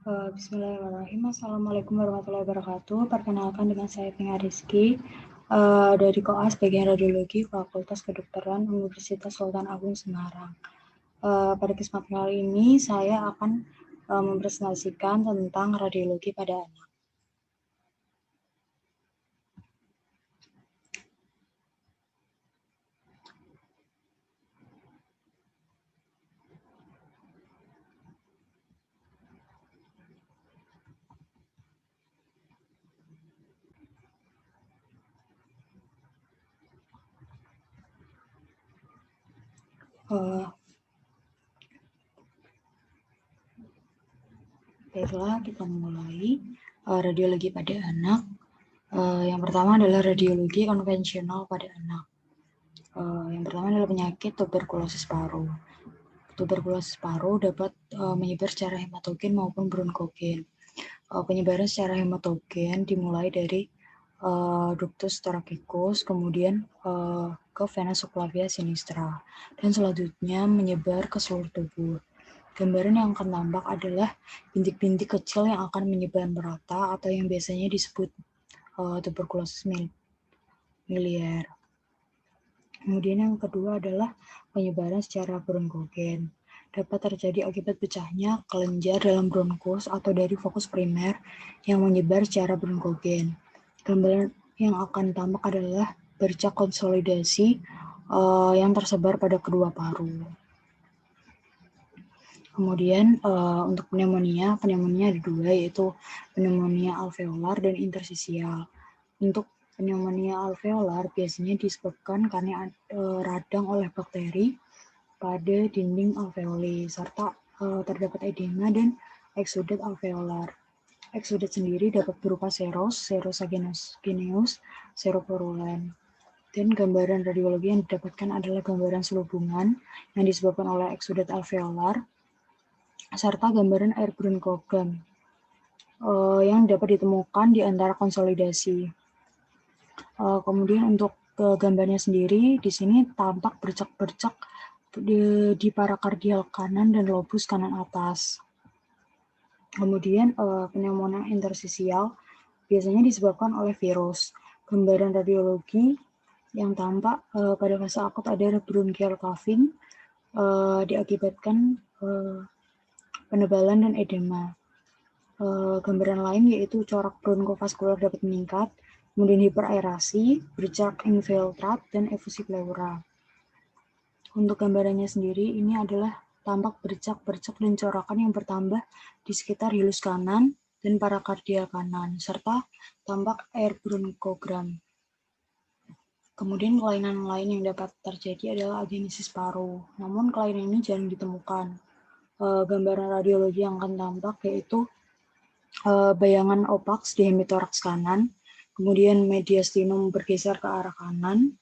Bismillahirrahmanirrahim. Assalamualaikum warahmatullahi wabarakatuh. Perkenalkan dengan saya Tina Rizky dari Koas Bagian Radiologi Fakultas Kedokteran Universitas Sultan Agung Semarang. Pada kesempatan kali ini saya akan mempresentasikan tentang radiologi pada anak. Baiklah, kita mulai radiologi pada anak. Yang pertama adalah radiologi konvensional pada anak. Yang pertama adalah penyakit tuberkulosis paru. Tuberkulosis paru dapat menyebar secara hematogen maupun bronkogen. Penyebaran secara hematogen dimulai dari ductus thoracicus, kemudian ke vena subclavia sinistra, dan selanjutnya menyebar ke seluruh tubuh. Gambaran yang akan tampak adalah bintik-bintik kecil yang akan menyebar merata atau yang biasanya disebut tuberkulosis miliar. Kemudian yang kedua adalah penyebaran secara bronkogen. Dapat terjadi akibat pecahnya kelenjar dalam bronkus atau dari fokus primer yang menyebar secara bronkogen. Gambaran yang akan tampak adalah bercak konsolidasi yang tersebar pada kedua paru. Kemudian untuk pneumonia ada dua, yaitu pneumonia alveolar dan intersisial. Untuk pneumonia alveolar biasanya disebabkan karena radang oleh bakteri pada dinding alveoli, serta terdapat edema dan eksudat alveolar. Eksudat sendiri dapat berupa serosagineus, seropurulen. Dan gambaran radiologi yang didapatkan adalah gambaran selubungan yang disebabkan oleh eksudat alveolar, serta gambaran air bronkogram yang dapat ditemukan di antara konsolidasi. Kemudian untuk gambarnya sendiri, di sini tampak bercak-bercak di parakardial kanan dan lobus kanan atas. Kemudian pneumonia intersisial biasanya disebabkan oleh virus. Gambaran radiologi yang tampak pada fase akut adalah bronchial coughing diakibatkan penebalan dan edema. Gambaran lain yaitu corak bronkovaskular dapat meningkat, kemudian hiperaerasi, bercak infiltrat, dan efusi pleura. Untuk gambarannya sendiri, ini adalah tampak bercak-bercak dan corakan yang bertambah di sekitar hilus kanan dan parakardial kanan, serta tampak air bronkogram. Kemudian kelainan lain yang dapat terjadi adalah agenesis paru, namun kelainan ini jarang ditemukan. Gambaran radiologi yang akan tampak yaitu bayangan opaks di hemitoraks kanan, kemudian mediastinum bergeser ke arah kanan,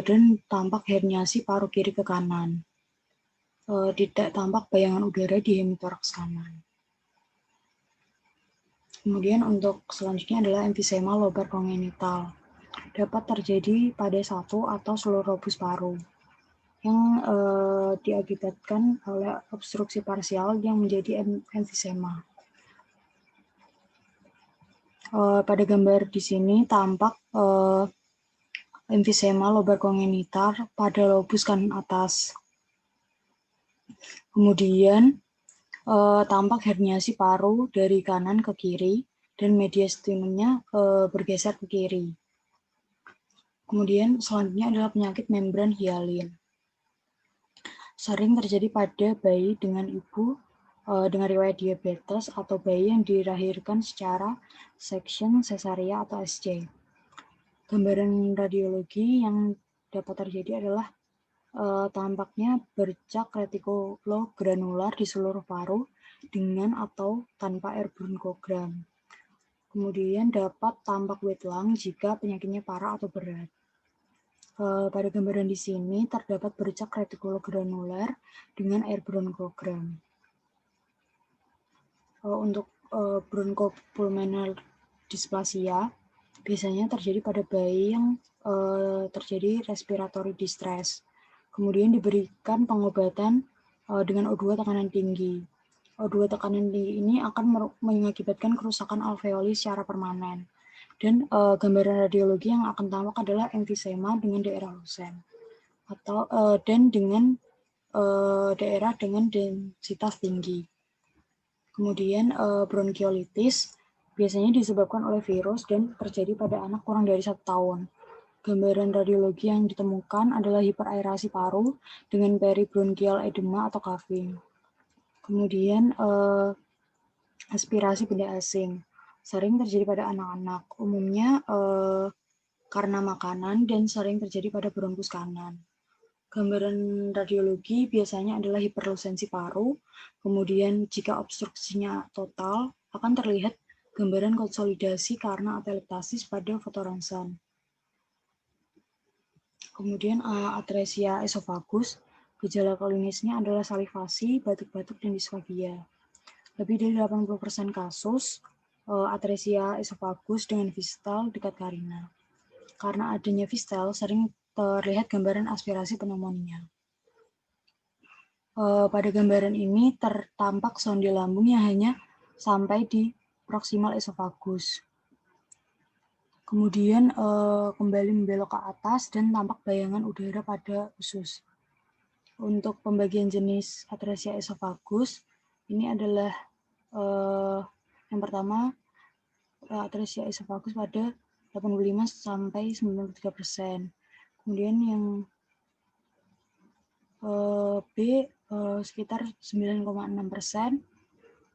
dan tampak herniasi paru kiri ke kanan. Tidak tampak bayangan udara di hemitoraks kanan. Kemudian untuk selanjutnya adalah emfisema lobar kongenital. Dapat terjadi pada satu atau seluruh lobus paru yang diakibatkan oleh obstruksi parsial yang menjadi emfisema. Pada gambar di sini tampak emfisema lobar kongenital pada lobus kanan atas. Kemudian tampak herniasi paru dari kanan ke kiri dan mediastinumnya bergeser ke kiri. Kemudian selanjutnya adalah penyakit membran hialin. Sering terjadi pada bayi dengan ibu dengan riwayat diabetes atau bayi yang dilahirkan secara section, cesarea, atau SC. Gambaran radiologi yang dapat terjadi adalah tampaknya bercak retikulogranular di seluruh paru dengan atau tanpa air bronkogram. Kemudian dapat tampak wet lung jika penyakitnya parah atau berat. Pada gambaran di sini terdapat bercak retikulogranular dengan air bronkogram. Untuk bronchopulmonal dysplasia biasanya terjadi pada bayi yang terjadi respiratory distress. Kemudian diberikan pengobatan dengan O2 tekanan tinggi. dua tekanan ini akan mengakibatkan kerusakan alveoli secara permanen. Dan gambaran radiologi yang akan tampak adalah emfisema dengan daerah lusen, atau dan dengan daerah dengan densitas tinggi. Kemudian bronkiolitis biasanya disebabkan oleh virus dan terjadi pada anak kurang dari 1 tahun. Gambaran radiologi yang ditemukan adalah hiperaerasi paru dengan peribronchial edema atau coughing. Kemudian aspirasi benda asing sering terjadi pada anak-anak, umumnya karena makanan dan sering terjadi pada bronkus kanan. Gambaran radiologi biasanya adalah hiperlusensi paru, kemudian jika obstruksinya total akan terlihat gambaran konsolidasi karena atelektasis pada fotoronsen. Kemudian atresia esofagus, gejala klinisnya adalah salivasi, batuk-batuk, dan disfagia. Lebih dari 80% kasus atresia esofagus dengan fistal dekat karina. Karena adanya fistal sering terlihat gambaran aspirasi pneumonia. Pada gambaran ini tertampak sonde lambung yang hanya sampai di proksimal esofagus. Kemudian kembali membelok ke atas dan tampak bayangan udara pada usus. Untuk pembagian jenis atresia esofagus, ini adalah yang pertama atresia esofagus pada 85-93%. Kemudian yang B sekitar 9,6%,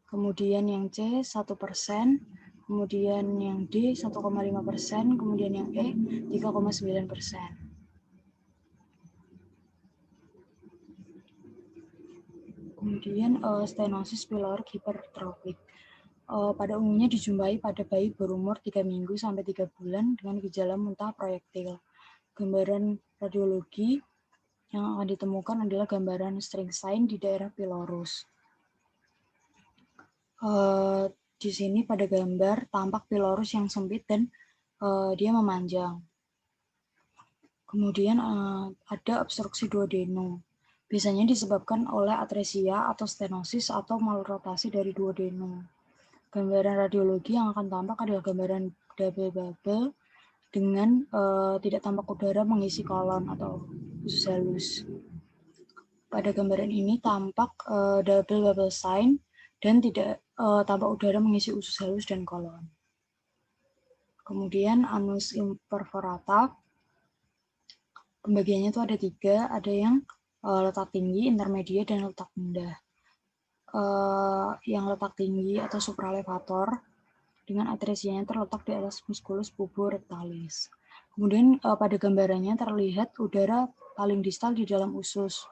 kemudian yang C 1%, kemudian yang D 1,5%, kemudian yang E 3,9%. Kemudian stenosis pyloric hipertrofik. Pada umumnya dijumpai pada bayi berumur 3 minggu sampai 3 bulan dengan gejala muntah proyektil. Gambaran radiologi yang akan ditemukan adalah gambaran string sign di daerah pylorus. Di sini pada gambar tampak pylorus yang sempit dan dia memanjang. Kemudian ada obstruksi duodenum. Biasanya disebabkan oleh atresia atau stenosis atau malrotasi dari duodenum. Gambaran radiologi yang akan tampak adalah gambaran double bubble dengan tidak tampak udara mengisi kolon atau usus halus. Pada gambaran ini tampak double bubble sign dan tidak tampak udara mengisi usus halus dan kolon. Kemudian anus imperforata, pembagiannya itu ada 3, ada yang letak tinggi, intermediate, dan letak rendah. Yang letak tinggi atau supralevator dengan atresianya terletak di atas musculus puborectalis. Kemudian pada gambarannya terlihat udara paling distal di dalam usus.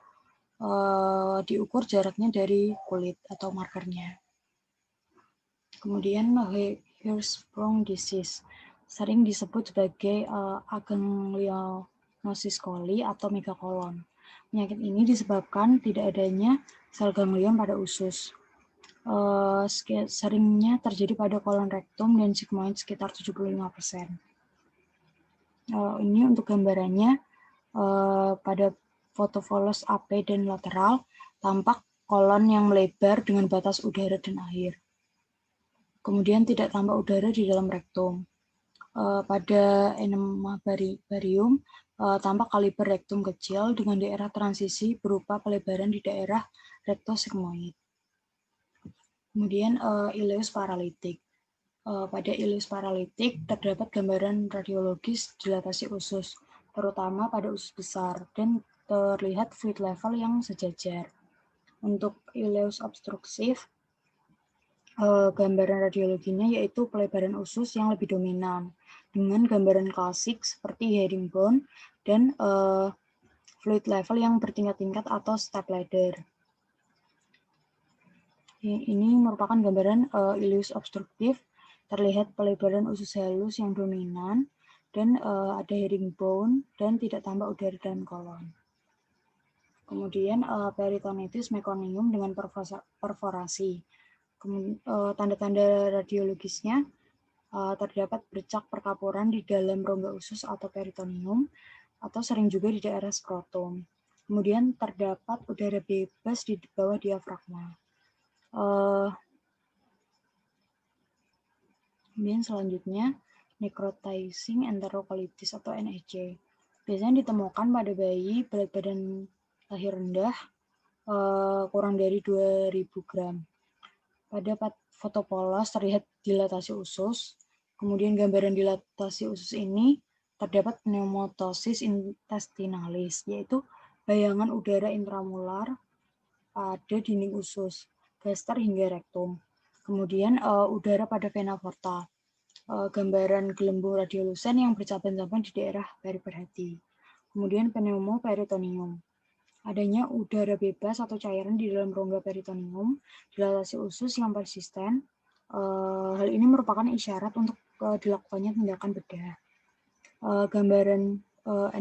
Diukur jaraknya dari kulit atau markernya. Kemudian Hirschsprung disease sering disebut sebagai aganglionosis coli atau megakolon. Penyakit ini disebabkan tidak adanya sel ganglion pada usus. Seringnya terjadi pada kolon rektum dan sigmoid sekitar 75%. Ini untuk gambarannya pada foto volos AP dan lateral tampak kolon yang melebar dengan batas udara dan air. Kemudian tidak tampak udara di dalam rektum. Pada enema barium tampak kaliber rektum kecil dengan daerah transisi berupa pelebaran di daerah rektosigmoid. Kemudian ileus paralitik. Pada ileus paralitik terdapat gambaran radiologis dilatasi usus, terutama pada usus besar, dan terlihat fluid level yang sejajar. Untuk ileus obstruktif, gambaran radiologinya yaitu pelebaran usus yang lebih dominan, dengan gambaran klasik seperti herringbone dan fluid level yang bertingkat-tingkat atau step ladder. Ini merupakan gambaran ileus obstruktif, terlihat pelebaran usus halus yang dominan, dan ada herringbone dan tidak tampak udara dalam kolon. Kemudian peritonitis meconium dengan perforasi. Tanda-tanda radiologisnya terdapat bercak perkapuran di dalam rongga usus atau peritoneum, atau sering juga di daerah skrotum. Kemudian terdapat udara bebas di bawah diafragma. Kemudian selanjutnya necrotizing enterocolitis atau NEC. Biasanya ditemukan pada bayi berat badan lahir rendah kurang dari 2000 gram. Pada foto polos terlihat dilatasi usus. Kemudian gambaran dilatasi usus ini terdapat pneumatosis intestinalis, yaitu bayangan udara intramular pada dinding usus, gaster hingga rektum. Kemudian udara pada vena porta. Gambaran gelembung radiolusen yang bercabang-cabang di daerah perifer hati. Kemudian pneumoperitoneum. Adanya udara bebas atau cairan di dalam rongga peritoneum, dilatasi usus yang persisten. Hal ini merupakan isyarat untuk dilakukannya tindakan bedah. Gambaran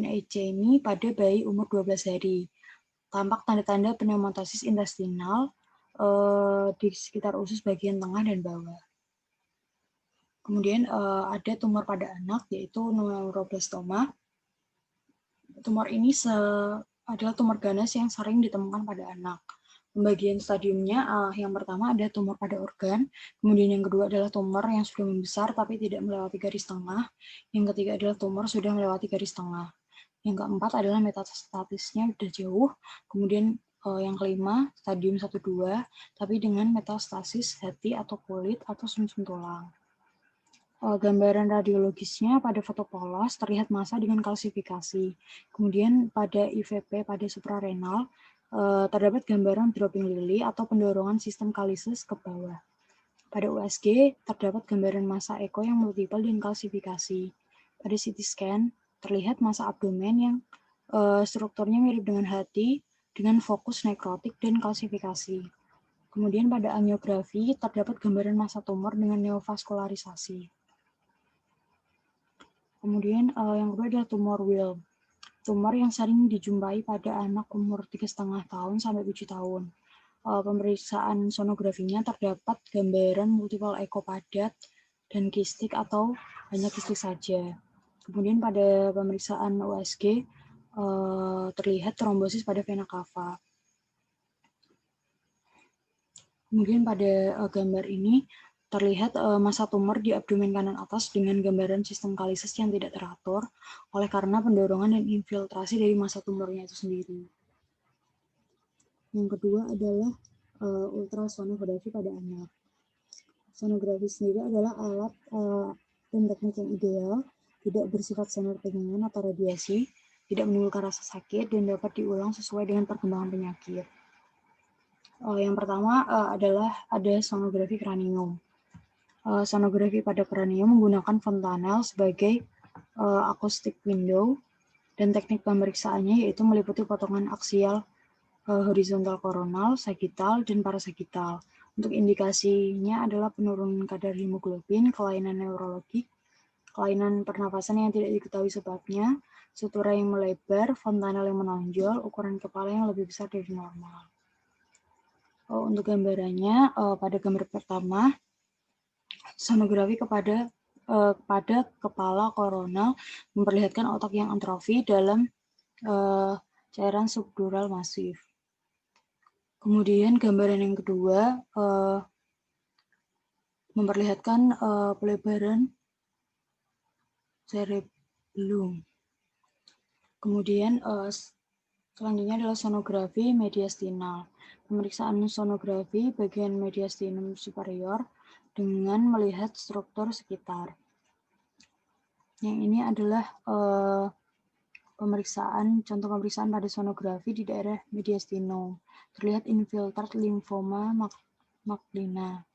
NEC ini pada bayi umur 12 hari. Tampak tanda-tanda pneumatosis intestinal di sekitar usus bagian tengah dan bawah. Kemudian ada tumor pada anak, yaitu neuroblastoma. Tumor ini adalah tumor ganas yang sering ditemukan pada anak. Pembagian stadiumnya, yang pertama ada tumor pada organ, kemudian yang kedua adalah tumor yang sudah membesar tapi tidak melewati garis tengah, yang ketiga adalah tumor sudah melewati garis tengah, yang keempat adalah metastatisnya sudah jauh, kemudian yang kelima stadium 1-2, tapi dengan metastasis hati atau kulit atau sumsum tulang. Gambaran radiologisnya pada foto polos terlihat massa dengan kalsifikasi. Kemudian pada IVP pada suprarenal terdapat gambaran dropping lili atau pendorongan sistem kalisus ke bawah. Pada USG terdapat gambaran massa eko yang multiple dan kalsifikasi. Pada CT scan terlihat massa abdomen yang strukturnya mirip dengan hati dengan fokus nekrotik dan kalsifikasi. Kemudian pada angiografi terdapat gambaran massa tumor dengan neovaskularisasi. Kemudian yang kedua adalah tumor Wilm. Tumor yang sering dijumpai pada anak umur 3,5 tahun sampai 7 tahun. Pemeriksaan sonografinya terdapat gambaran multiple echo padat dan kistik atau hanya kistik saja. Kemudian pada pemeriksaan USG terlihat trombosis pada vena cava. Kemudian pada gambar ini terlihat massa tumor di abdomen kanan atas dengan gambaran sistem kalisus yang tidak teratur oleh karena pendorongan dan infiltrasi dari massa tumornya itu sendiri. Yang kedua adalah ultrasonografi pada anak. Sonografi sendiri adalah alat dan teknik yang ideal, tidak bersifat sender pegangan atau radiasi, tidak menimbulkan rasa sakit, dan dapat diulang sesuai dengan perkembangan penyakit. Yang pertama adalah ada sonografi kranium. Sonografi pada kranium menggunakan fontanel sebagai acoustic window dan teknik pemeriksaannya yaitu meliputi potongan aksial horizontal koronal, sagital, dan parasagital. Untuk indikasinya adalah penurunan kadar hemoglobin, kelainan neurologik, kelainan pernafasan yang tidak diketahui sebabnya, sutura yang melebar, fontanel yang menonjol, ukuran kepala yang lebih besar dari normal. Untuk gambarannya, pada gambar pertama, sonografi kepada kepala koronal memperlihatkan otak yang atrofi dalam cairan subdural masif. Kemudian gambaran yang kedua memperlihatkan pelebaran cerebellum. Kemudian selanjutnya adalah sonografi mediastinal. Pemeriksaan sonografi bagian mediastinum superior dengan melihat struktur sekitar. Yang ini adalah contoh pemeriksaan pada sonografi di daerah mediastinum. Terlihat infiltrat limfoma maklina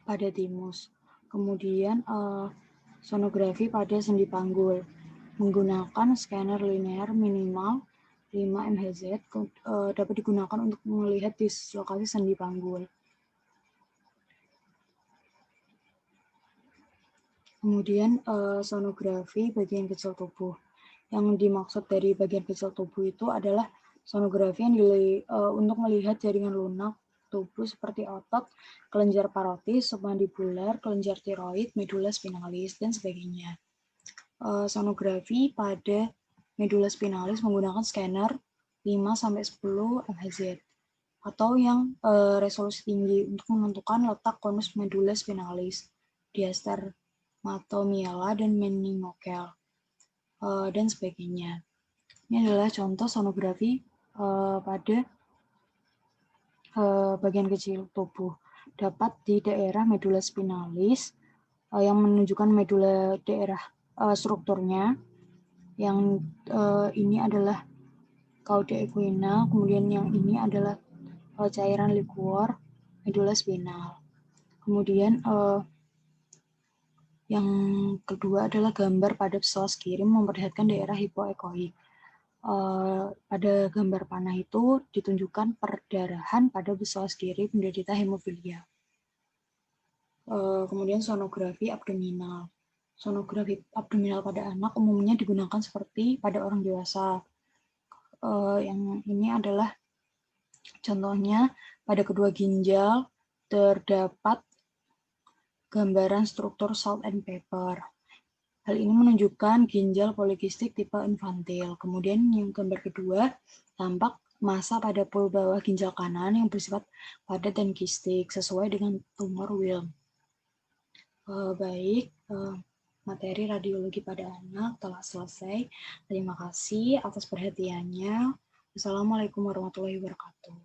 pada timus. Kemudian sonografi pada sendi panggul menggunakan scanner linear minimal 5 MHz dapat digunakan untuk melihat dislokasi sendi panggul. Kemudian sonografi bagian kecil tubuh. Yang dimaksud dari bagian kecil tubuh itu adalah sonografi yang untuk melihat jaringan lunak tubuh seperti otot, kelenjar parotis, submandibular, kelenjar tiroid, medula spinalis, dan sebagainya. Sonografi pada medula spinalis menggunakan scanner 5-10 MHz atau yang resolusi tinggi untuk menentukan letak konus medula spinalis. diastermatomiela, dan meningokel, dan sebagainya. Ini adalah contoh sonografi pada bagian kecil tubuh. Dapat di daerah medula spinalis yang menunjukkan medula daerah strukturnya. Yang ini adalah cauda equina, kemudian yang ini adalah cairan liquor medula spinal. Kemudian yang kedua adalah gambar pada psoas kiri memperlihatkan daerah hipoekoik. Pada gambar panah itu ditunjukkan perdarahan pada psoas kiri penderita hemofilia. Kemudian sonografi abdominal. Sonografi abdominal pada anak umumnya digunakan seperti pada orang dewasa. Yang ini adalah contohnya pada kedua ginjal terdapat gambaran struktur salt and pepper. Hal ini menunjukkan ginjal polikistik tipe infantil. Kemudian yang gambar kedua, tampak massa pada pol bawah ginjal kanan yang bersifat padat dan kistik sesuai dengan tumor Wilm. Baik, materi radiologi pada anak telah selesai. Terima kasih atas perhatiannya. Wassalamualaikum warahmatullahi wabarakatuh.